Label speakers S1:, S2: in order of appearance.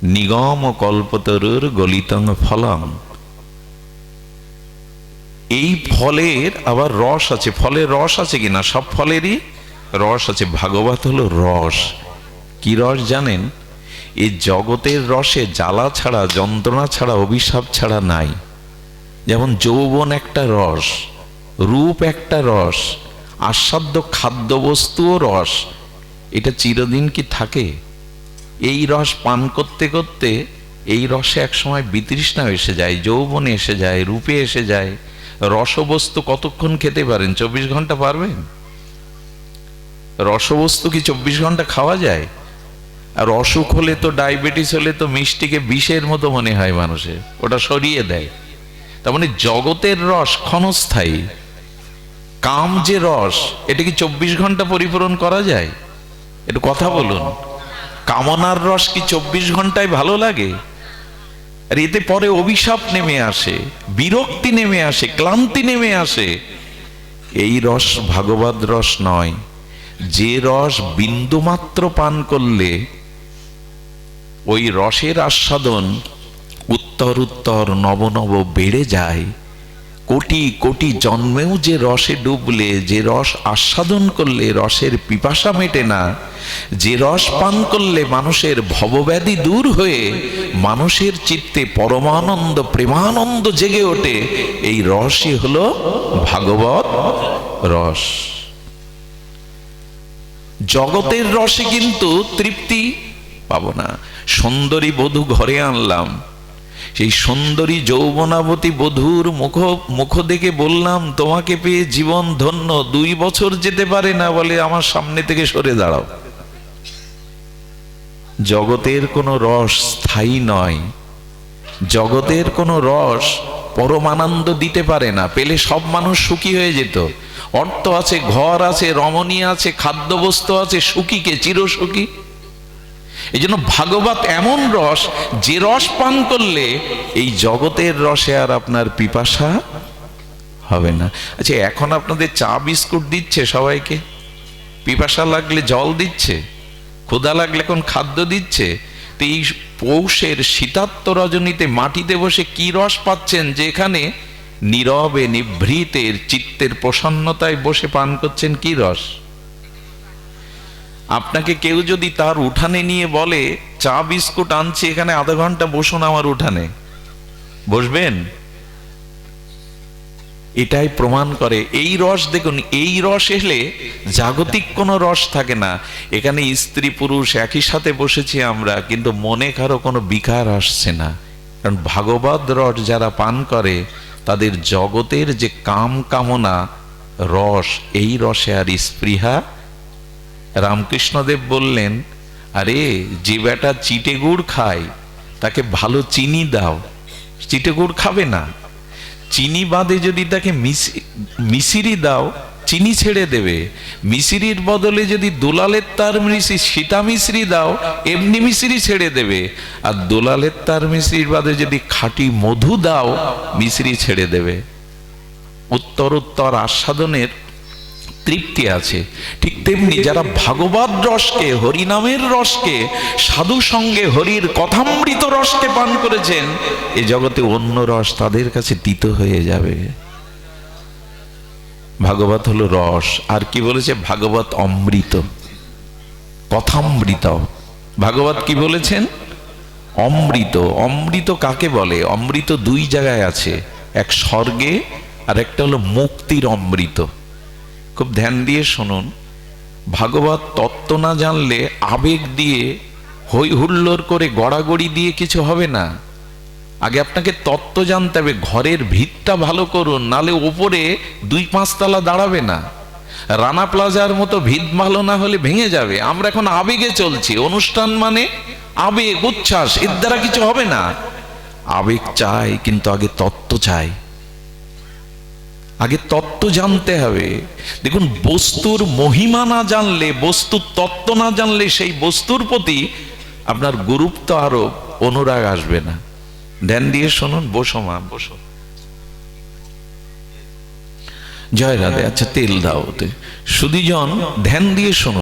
S1: নিগম কল্পতরুর গলিতং ফলং। এই ফলের আবার রস আছে। ফলের রস আছে কিনা? সব ফলেরই রস আছে। ভাগবত হলো রস। কি রস জানেন? এই জগতের রসে জ্বালা ছাড়া, যন্ত্রণা ছাড়া, অভিশাপ ছাড়া নাই। যেমন যৌবন একটা রস, রূপ একটা রস, আস্বাদ্য খাদ্যবস্তুও রস। এটা চিরদিন কি থাকে? এই রস পান করতে করতে এই রসে এক সময় বিতৃষ্ণা এসে যায়, যৌবনে এসে যায়, রূপে এসে যায়। রসবস্তু কতক্ষণ খেতে পারেন? 24 ঘন্টা পারবেন? রসবস্তু কি 24 ঘন্টা খাওয়া যায়? আর অসুখ হলে তো, ডায়াবেটিস হলে তো মিষ্টিকে বিষের মতো মনে হয় মানুষের, ওটা সরিয়ে দেয়। তার মানে জগতের রস ক্ষণস্থায়ী। কাম যে রস, এটা কি 24 ঘন্টা পরিপূরণ করা যায়? একটু কথা বলুন। কামনার রস কি 24 ঘন্টায় ভালো লাগে? আর এতে পরে অভিশাপ নেমে আসে, বিরক্তি নেমে আসে, ক্লান্তি নেমে আসে। এই রস ভাগবত রস নয়। যে রস বিন্দুমাত্র পান করলে ওই রসের আস্বাদন উত্তর উত্তর নব নব বেড়ে যায়। কোটি কোটি জন্মেও যে রসে ডুবলে, যে রস আস্বাদন করলে রসের পিপাসা মেটে না, যে রস পান করলে মানুষের ভবব্যাধি দূর হয়ে মানুষের চিত্তে পরমানন্দ, প্রেমানন্দ জেগে ওঠে, এই রসই হলো ভাগবত রস। জগতের রসে কিন্তু তৃপ্তি পাবো না। সুন্দরী বধূ ঘরে আনলাম, সেই সুন্দরী যৌবনাবতী বধূর মুখ দেখে বললাম, তোমাকে পেয়ে জীবন ধন্য। 2 বছর যেতে পারে না, বলে আমার সামনে থেকে সরে দাঁড়াও। জগতের কোনো রস স্থায়ী নয়। জগতের কোনো রস পরমানন্দ দিতে পারে না। পেলে সব মানুষ সুখী হয়ে যেত। অর্থ আছে, ঘর আছে, রমণী আছে, খাদ্যবস্তু আছে, সুখী কে? চিরসুখী। এই জন্য ভাগবত এমন রস, যে রস পান করলে এই জগতের রসে আর আপনার পিপাসা হবে না। আচ্ছা, এখন আপনাদের চা বিস্কুট দিচ্ছে সবাইকে, পিপাসা লাগলে জল দিচ্ছে, ক্ষুধা লাগলে কোন খাদ্য দিচ্ছে? তো এই পৌষের শীতাত্ম রজনীতে মাটিতে বসে কি রস পাচ্ছেন, যে এখানে নীরবে নিভৃতের চিত্তের প্রসন্নতায় বসে পান করছেন? কি রস? আপনাকে কেউ যদি তার উঠানে নিয়ে বলে, চা বিস্কুট আনছি, এখানে আধা ঘন্টা বসুন আমার উঠানে, বসবেন? এটাই প্রমাণ করে। এই রস দেখুন, এই রস এলে জাগতিক কোনো রস থাকে না। এখানে স্ত্রী পুরুষ একই সাথে বসেছি আমরা, কিন্তু মনে কারো কোনো বিকার আসছে না। কারণ ভাগবত রস যারা পান করে, তাদের জগতের যে কাম কামনা রস, এই রসে আর স্পৃহা। রামকৃষ্ণদেব বললেন, আরে যে বেটা চিটে গুড় খায় তাকে ভালো চিনি দাও, চিটে গুড় খাবে না। চিনি বাদে যদি তাকে মিশিরি দাও, চিনি ছেড়ে দেবে। মিশিরির বদলে যদি দোলালের তার মিশ্রি, সীতা মিশ্রি দাও, এমনি মিশ্রি ছেড়ে দেবে। আর দোলালের তার মিশ্রির বাদে যদি খাঁটি মধু দাও, মিশ্রি ছেড়ে দেবে। উত্তর উত্তর আস্বাদনের তৃপ্তি আছে। ঠিক তেমনি যারা ভাগবত রসকে, হরিনামের রসকে, সাধু সঙ্গে হরির কথামৃত রসকে পান করেছেন, এ জগতে অন্য রস তাদের কাছে তিতো হয়ে যাবে। ভাগবত হলো রস। আর কি বলেছে? ভাগবত অমৃত, কথামৃত। ভাগবত কি বলেছেন? অমৃত। অমৃত কাকে বলে? অমৃত 2 জায়গায় আছে, এক স্বর্গে আর একটা হলো মুক্তির অমৃত। খুব ধ্যান দিয়ে শুনুন। ভাগবত তত্ত্ব না জানলে আবেগ দিয়ে, হই হুল্লোড় করে, গড়াগড়ি দিয়ে কিছু হবে না। আগে আপনাকে তত্ত্ব জানতে হবে। ঘরের ভিতটা ভালো করুন, নালে ওপরে 2-5 তলা দাঁড়াবে না। রানা প্লাজার মতো ভিত ভালো না হলে ভেঙে যাবে। আমরা এখন আবেগে চলছি। অনুষ্ঠান মানে আবেগ, উচ্ছ্বাস, এর দ্বারা কিছু হবে না। আবেগ চাই, কিন্তু আগে তত্ত্ব চাই। আগে তত্ত্ব জানতে হবে। দেখুন, বস্তুর মহিমা না জানলে, বস্তুর তত্ত্ব না জানলে, সেই বস্তুর প্রতি আপনার গুরুত্ব আরোপ, অনুরাগ আসবে না। ধ্যান দিয়ে শুনুন। বসো মা, বসো। জয় রাধে। আচ্ছা, তেল দাও। সুধীজন, ধ্যান দিয়ে শুনুন।